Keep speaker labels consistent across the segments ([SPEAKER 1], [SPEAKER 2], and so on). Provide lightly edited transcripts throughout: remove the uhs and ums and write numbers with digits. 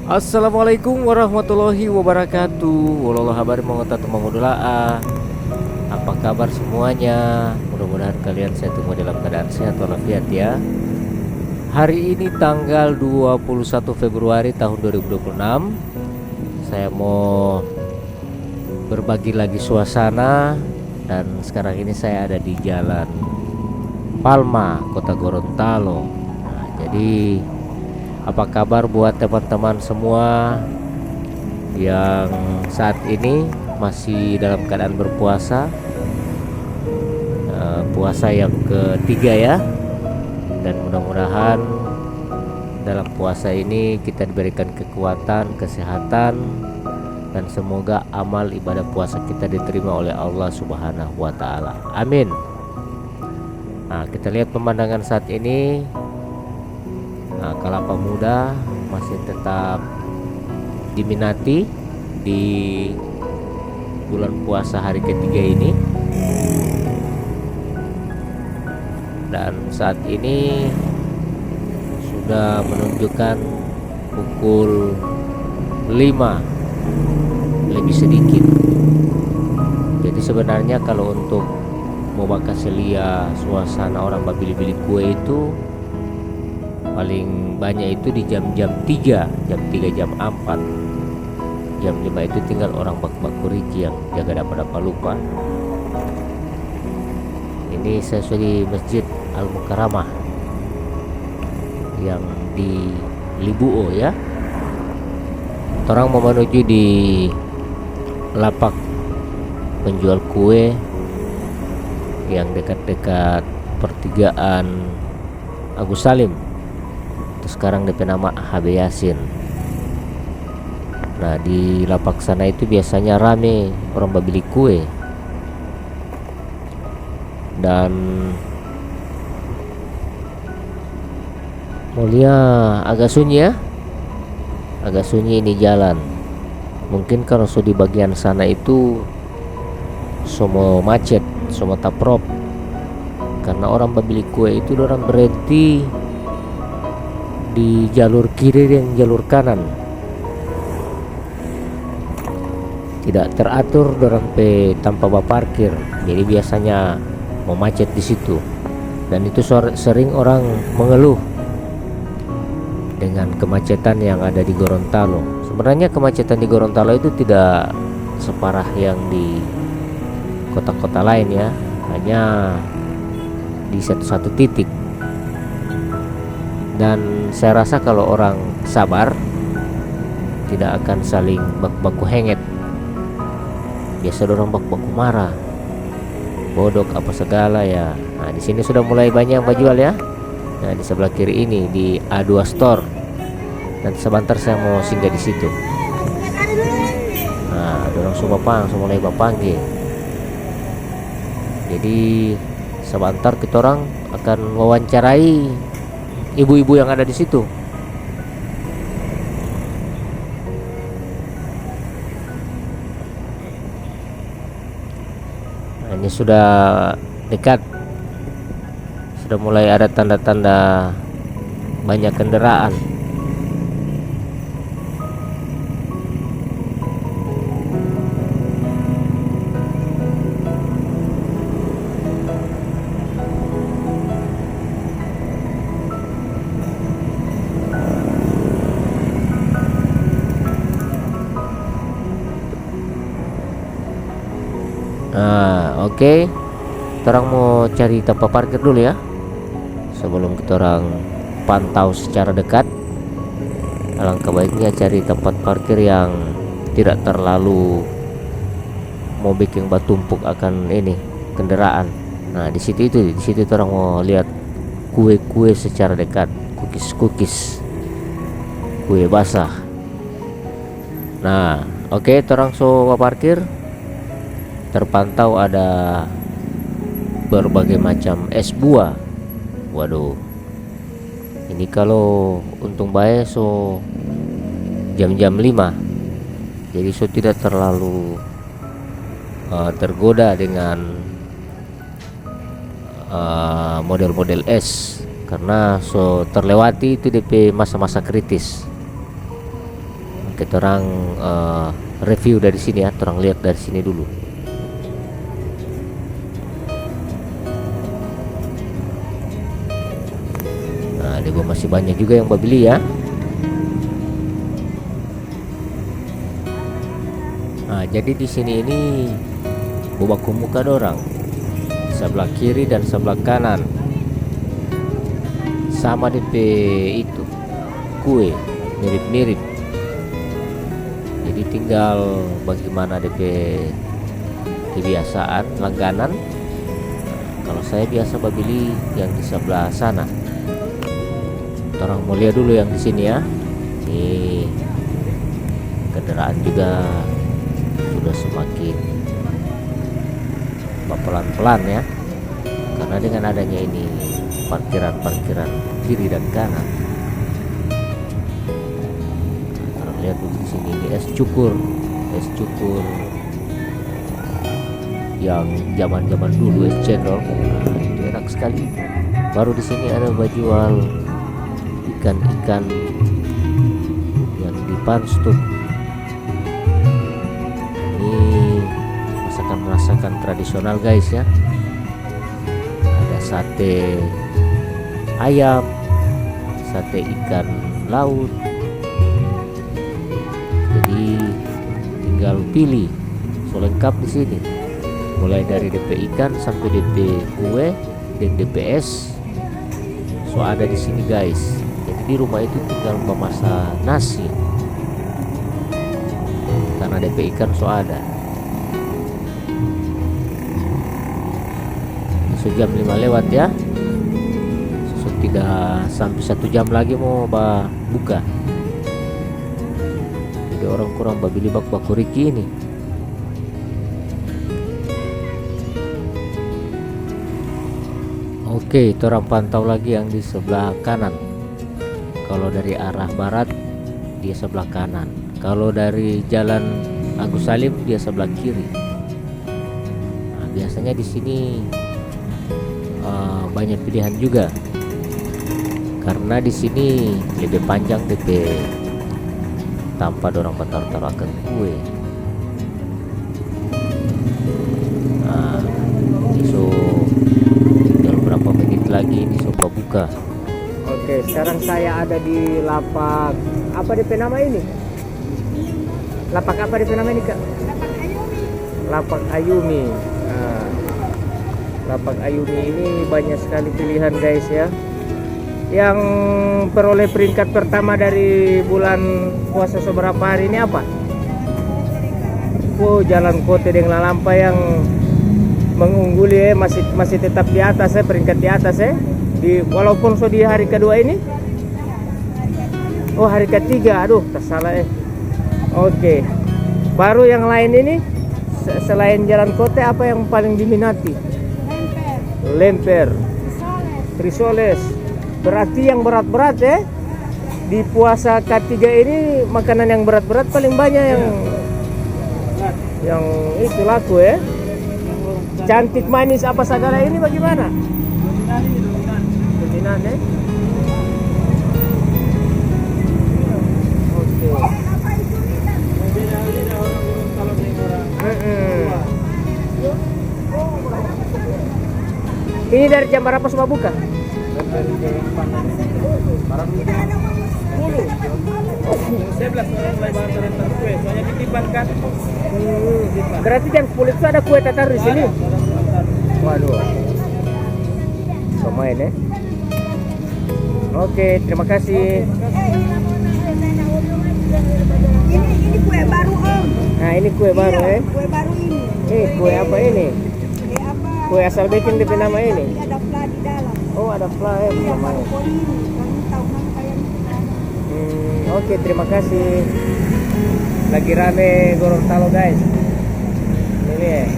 [SPEAKER 1] Assalamualaikum warahmatullahi wabarakatuh. Walau habar mengota tumangudulaa. Apa kabar semuanya? Mudah-mudahan kalian sehat semua dalam keadaan sehat walafiat ya. Hari ini tanggal 21 Februari tahun 2026. Saya mau berbagi lagi suasana. Dan sekarang ini saya ada di Jalan Palma, Kota Gorontalo. Jadi apa kabar buat teman-teman semua yang saat ini masih dalam keadaan berpuasa, puasa yang ketiga ya. Dan mudah-mudahan dalam puasa ini kita diberikan kekuatan, kesehatan, dan semoga amal ibadah puasa kita diterima oleh Allah Subhanahu wa Ta'ala. Amin. Nah, kita lihat pemandangan saat ini. Kelapa muda masih tetap diminati di bulan puasa hari ketiga ini. Dan saat ini sudah menunjukkan pukul 5 lebih sedikit. Jadi sebenarnya kalau untuk mau bakal selia suasana orang bili-bili kue itu paling banyak itu di jam-jam 3, jam 4. Jam 5 itu tinggal orang bak-bak kuriki yang jaga dapat lupa. Ini saya sudah di Masjid Al-Mukarramah yang di Libuo ya. Orang mau menuju di lapak penjual kue yang dekat-dekat pertigaan Agus Salim. Sekarang DP nama HB Yasin. Nah, di lapak sana itu biasanya rame orang beli kue. Dan mulia agak sunyi ya. Agak sunyi ini jalan. Mungkin kalau di bagian sana itu semua macet, semua taprop. Karena orang beli kue itu orang berhenti di jalur kiri dan jalur kanan, tidak teratur dorang tanpa parkir. Jadi biasanya mau macet di situ. Dan itu sering orang mengeluh dengan kemacetan yang ada di Gorontalo. Sebenarnya kemacetan di Gorontalo itu tidak separah yang di kota-kota lain ya, hanya di satu titik. Dan saya rasa kalau orang sabar tidak akan saling baku henget. Biasa orang baku marah, bodok apa segala ya. Nah, di sini sudah mulai banyak yang jual ya. Nah, di sebelah kiri ini di A2 Store. Dan sebentar saya mau singgah di situ. Nah, orang semua mulai panggil. Jadi sebentar kita orang akan wawancarai ibu-ibu yang ada di situ. Nah, ini sudah dekat. Sudah mulai ada tanda-tanda banyak kendaraan. Nah, oke. Orang mau cari tempat parkir dulu ya. Sebelum kita orang pantau secara dekat, alangkah baiknya cari tempat parkir yang tidak terlalu mau bikin tumpuk akan ini kendaraan. Nah, di situ orang mau lihat kue-kue secara dekat, kukis kue basah. Nah, oke, orang parkir. Terpantau ada berbagai macam es buah. Waduh, ini kalau untung baik jam-jam 5, jadi tidak terlalu tergoda dengan model-model es, karena terlewati itu DP masa-masa kritis. kita orang review dari sini ya, orang lihat dari sini dulu. Nah, dia masih banyak juga yang beli ya. Nah, jadi di sini ini baku muka dorang sebelah kiri dan sebelah kanan sama DP itu kue mirip-mirip. Jadi tinggal bagaimana DP kebiasaan langganan. Kalau saya biasa beli yang di sebelah sana. Orang mau lihat dulu yang di sini ya. Nih kendaraan juga sudah semakin pelan-pelan ya, karena dengan adanya ini parkiran kiri dan kanan. Nah, lihat dulu di sini ini es cukur yang zaman dulu, es cendol. Nah, itu enak sekali. Baru di sini ada jual ikan yang dipanstuk. Masakan tradisional guys ya. Ada sate ayam, sate ikan laut. Jadi tinggal pilih, so lengkap di sini. Mulai dari DP ikan sampai DP kue dan DPS, so ada di sini guys. Jadi di rumah itu tinggal memasak nasi, karena DP ikan so ada. Sejam 5 lewat ya, tidak sampai 1 jam lagi mau buka. Jadi orang kurang beli baku Riki ini. Oke, itu orang pantau lagi yang di sebelah kanan. Kalau dari arah barat dia sebelah kanan, kalau dari jalan Agus Salim dia sebelah kiri. Nah, biasanya di sini banyak pilihan juga, karena di sini lebih panjang DP tanpa dorang taruh-taruhkan kue. Nah, so tinggal berapa menit lagi ini coba buka. Oke, sekarang saya ada di lapak apa DP nama ini? Lapak apa DP nama ini Kak? Lapak Ayumi. Nah, Lapak Ayumi ini banyak sekali pilihan guys ya. Yang peroleh peringkat pertama dari bulan puasa seberapa hari ini apa? Oh, Jalan Kote dengan Lalampa yang mengungguli masih tetap di atas peringkat di atas walaupun di hari kedua ini. Oh, hari ketiga, aduh tersalah Oke. Baru yang lain ini selain Jalan Kote apa yang paling diminati? Lemper, Trisoles. Berarti yang berat-berat di puasa K3 ini makanan yang berat-berat paling banyak yang itu laku Cantik manis apa segala ini bagaimana? Dominan Oke. Ini dari jam berapa semua buka? Dari jam 11 orang mulai bawa kue, soalnya titipan kan. Berarti jam 10 itu ada kue tatar di sini? Waduh. Pemain Oke, terima kasih.
[SPEAKER 2] Ini kue baru Om.
[SPEAKER 1] Nah, ini kue baru
[SPEAKER 2] Kue baru ini.
[SPEAKER 1] Kue apa ini?
[SPEAKER 2] Kue apa?
[SPEAKER 1] Kue asal bikin di nama ini.
[SPEAKER 2] Ini ada fla di dalam.
[SPEAKER 1] Oh, ada fla namanya.
[SPEAKER 2] Kamu tahu kan kayak
[SPEAKER 1] Oke, terima kasih. Lagi rame Gorontalo guys. Ini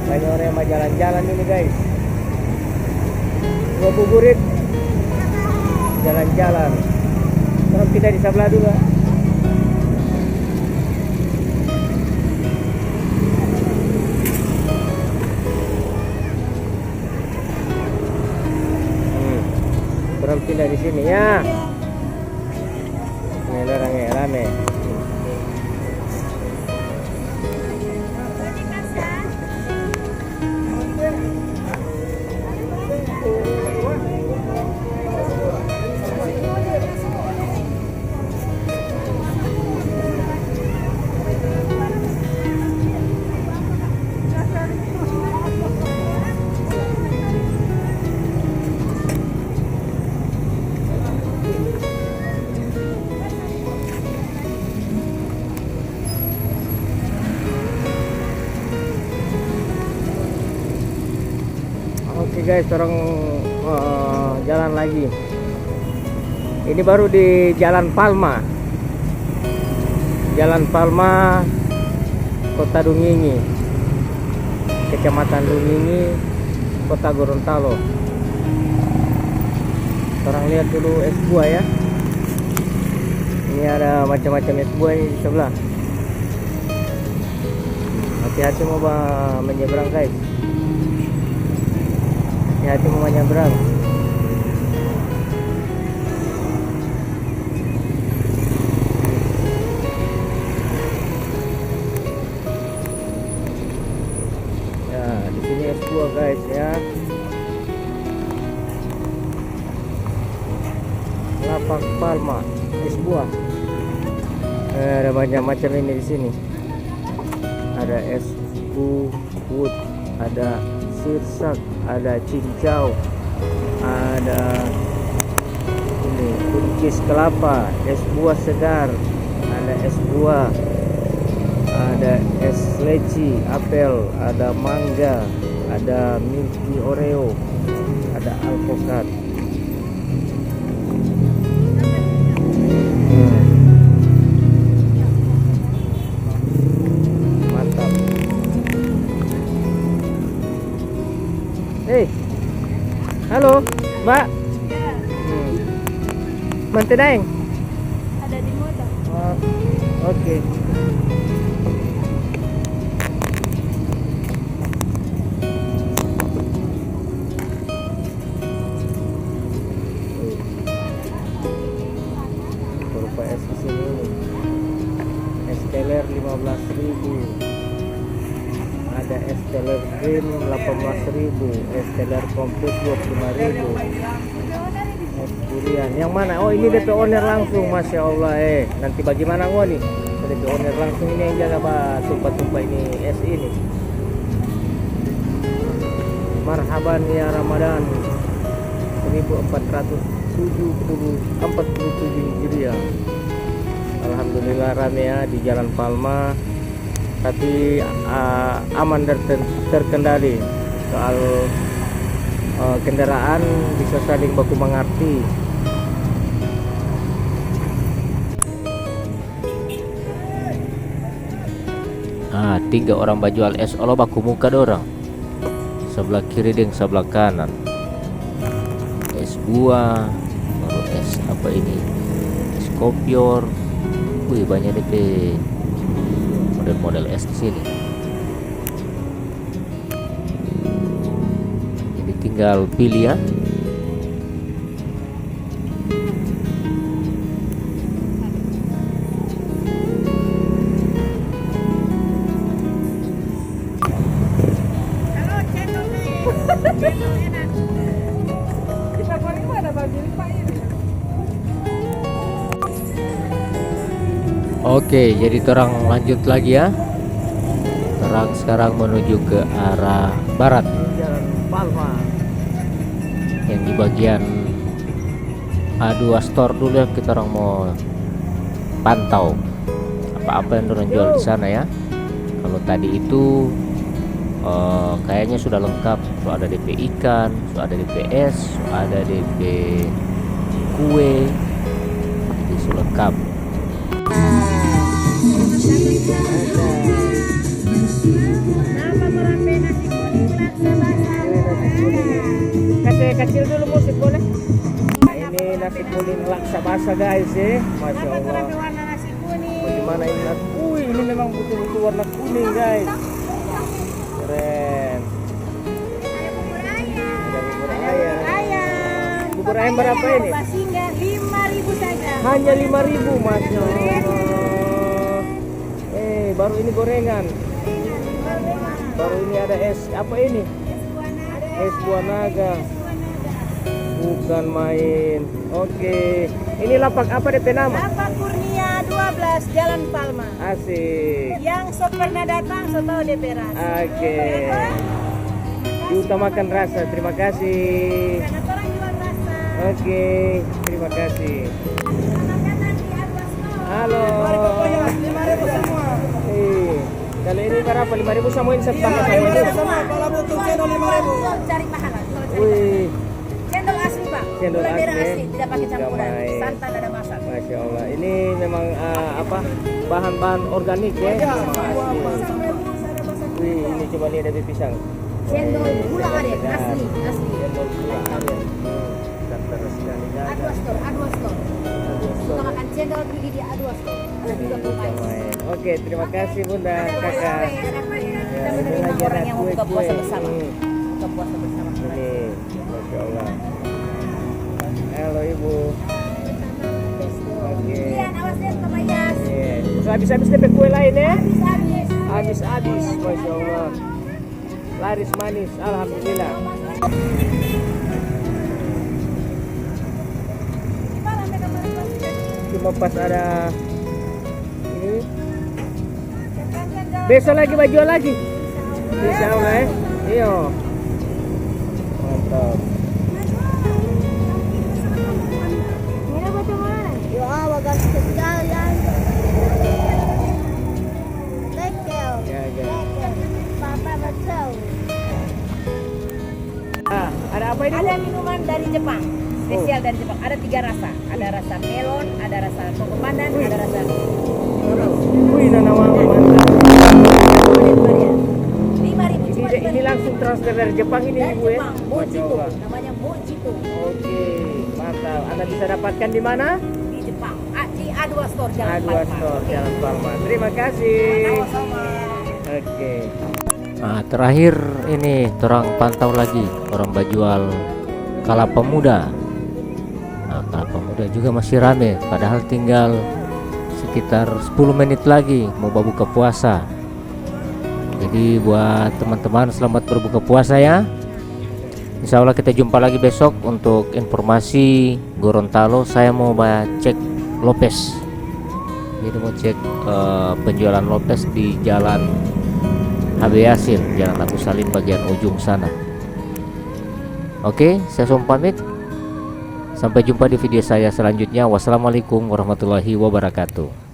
[SPEAKER 1] banyak orang yang mau jalan-jalan ini guys. Ngabuburit jalan-jalan. Terus kita di sebelah dulu. pindah di sini ya. Ini orang yang rame. Oke guys, orang jalan lagi. Ini baru di Jalan Palma. Jalan Palma, Kota Dungingi, Kecamatan Dungingi, Kota Gorontalo. Orang lihat dulu es buah ya. Ini ada macam-macam es buah ini di sebelah. Hati-hati mau menyeberang guys. Hati-hati mau menyeberang. Ya, di sini es buah guys ya. Lapak Palma, es buah. Ada banyak macam ini di sini. Ada es buah, ada sirsak, ada cincau, ada ini kuncis kelapa, es buah segar, ada es buah, ada es leci, apel, ada mangga, ada milky oreo, ada alpukat. Mantap. Hei, halo, Mbak. Mantu daeng?
[SPEAKER 2] Ada di motor.
[SPEAKER 1] Oh, oke. Berupa es di sini. Es teler 15.000. Ada es teler green 18.000, es teler komplit 25.000. Es durian. Yang mana? Oh, ini DP owner langsung, Masya Allah. Nanti bagaimana gua nih? DP owner langsung ini yang jaga Pak. Tumpah-tumpah ini es ini. Marhaban ya Ramadan 1447 Hijriah. Alhamdulillah rame ya di Jalan Palma. Tapi aman dan terkendali. Soal kendaraan bisa saling baku mengerti. Tiga orang bajual es olo baku muka dorang. Sebelah kiri dan sebelah kanan. Es buah, baru es apa ini? Es kopior. Wih, banyak DP model-model es di sini. Jadi tinggal pilih ya.
[SPEAKER 2] Halo, cendol nih. Cendol enak. Di favorit ada baju Pak ini.
[SPEAKER 1] Oke, jadi terang lanjut lagi ya. Terang sekarang menuju ke arah barat. Jalan Palma. Yang di bagian A2 store dulu ya, kita orang mau pantau apa-apa yang orang jual di sana ya. Kalau tadi itu kayaknya sudah lengkap. Sudah ada DP ikan, sudah ada DP es, sudah ada DP kue. Jadi sudah lengkap.
[SPEAKER 2] Nama merambe nasi kuning laksa basah.
[SPEAKER 1] Kasih kecil dulu musik boleh. Nah, ini nasi kuning laksa basah guys ya. Masya
[SPEAKER 2] Nama
[SPEAKER 1] Allah.
[SPEAKER 2] merambe warna nasi kuning.
[SPEAKER 1] Bagaimana ini nasi? Ini memang betul-betul warna kuning guys. Keren.
[SPEAKER 2] Ada bubur ayam.
[SPEAKER 1] Ada bubur
[SPEAKER 2] Ada
[SPEAKER 1] ayam.
[SPEAKER 2] bubur ayam.
[SPEAKER 1] Bubur Ekor ayam berapa ini?
[SPEAKER 2] Singa 5.000 saja.
[SPEAKER 1] Hanya 5.000, Masya Allah. Baru ini gorengan. Baru ini ada es, apa ini? Es buah naga. Bukan main. Oke. Ini lapak apa DP nama?
[SPEAKER 2] Lapak Kurnia 12 Jalan Palma.
[SPEAKER 1] Asik.
[SPEAKER 2] Yang sok pernah datang, sok tahu DP rasa.
[SPEAKER 1] Oke. Diutamakan rasa. Terima kasih.
[SPEAKER 2] Karena orang jual rasa.
[SPEAKER 1] Oke. Terima kasih. Halo.
[SPEAKER 2] 5.000 semua.
[SPEAKER 1] Kalau ini berapa? 5.000 semua ini sama ini.
[SPEAKER 2] Sama kalau butuh cendol 5.000. Cari mahal.
[SPEAKER 1] Wih.
[SPEAKER 2] Cendol asli, Pak.
[SPEAKER 1] Cendol
[SPEAKER 2] Gula merah
[SPEAKER 1] asli.
[SPEAKER 2] asli, tidak pakai campuran.
[SPEAKER 1] Main.
[SPEAKER 2] Santan ada masak.
[SPEAKER 1] Masya Allah. Ini memang apa? Bahan-bahan organik ya. Wih, ini coba nih ada pisang.
[SPEAKER 2] Cendol gula aren asli.
[SPEAKER 1] Cendol gula aren. Santan sekali.
[SPEAKER 2] Adu store. Suka makan cendol pergi di Adu store. Ada juga pemain.
[SPEAKER 1] Oke, terima kasih Bunda, Kakak.
[SPEAKER 2] Kita menerima orang yang mau buka puasa bersama. Buka puasa bersama.
[SPEAKER 1] Ini, Masya Allah. Halo Ibu. Oke.
[SPEAKER 2] Iya, awasnya sama Yas.
[SPEAKER 1] Terus habis-habis DP kue lain ya?
[SPEAKER 2] Habis.
[SPEAKER 1] Habis-habis, Masya Allah. Laris manis, Alhamdulillah. Cuma pas ada ini. Besok lagi baju lagi. Insya Allah ya. Iya. Mantap.
[SPEAKER 2] Mira bagaimana? Yo, bagas sekalian. Lekel.
[SPEAKER 1] Ya.
[SPEAKER 2] Papa betul.
[SPEAKER 1] Ada apa ini?
[SPEAKER 2] Ada minuman dari Jepang. Spesial dari Jepang. Ada 3 rasa. Ada rasa melon, ada rasa koko pandan, ada rasa
[SPEAKER 1] Wih, nama mantap.
[SPEAKER 2] 5.000 cuma
[SPEAKER 1] Ini langsung transfer dari Jepang ini
[SPEAKER 2] dari
[SPEAKER 1] Ibu ya?
[SPEAKER 2] Jepang.
[SPEAKER 1] Masya
[SPEAKER 2] Mojito.
[SPEAKER 1] Allah.
[SPEAKER 2] Namanya Mojito
[SPEAKER 1] Oke, mantap. Anda bisa dapatkan di mana?
[SPEAKER 2] di Jepang. Di A2 Store Jalan
[SPEAKER 1] A2
[SPEAKER 2] Palma.
[SPEAKER 1] Store Jalan Palma. Terima kasih.
[SPEAKER 2] Sama-sama.
[SPEAKER 1] Oke. Nah, terakhir ini terang pantau lagi orang Bajual Kelapa Muda. Nah, Kelapa Muda juga masih rame, padahal tinggal sekitar 10 menit lagi mau berbuka puasa. Jadi buat teman-teman selamat berbuka puasa ya. Insya Allah kita jumpa lagi besok untuk informasi Gorontalo. Saya mau cek Lopez. Jadi mau cek penjualan Lopez di Jalan HB Yasin, Jalan Agus Salim bagian ujung sana. Oke, saya Som pamit. Sampai jumpa di video saya selanjutnya. Wassalamualaikum warahmatullahi wabarakatuh.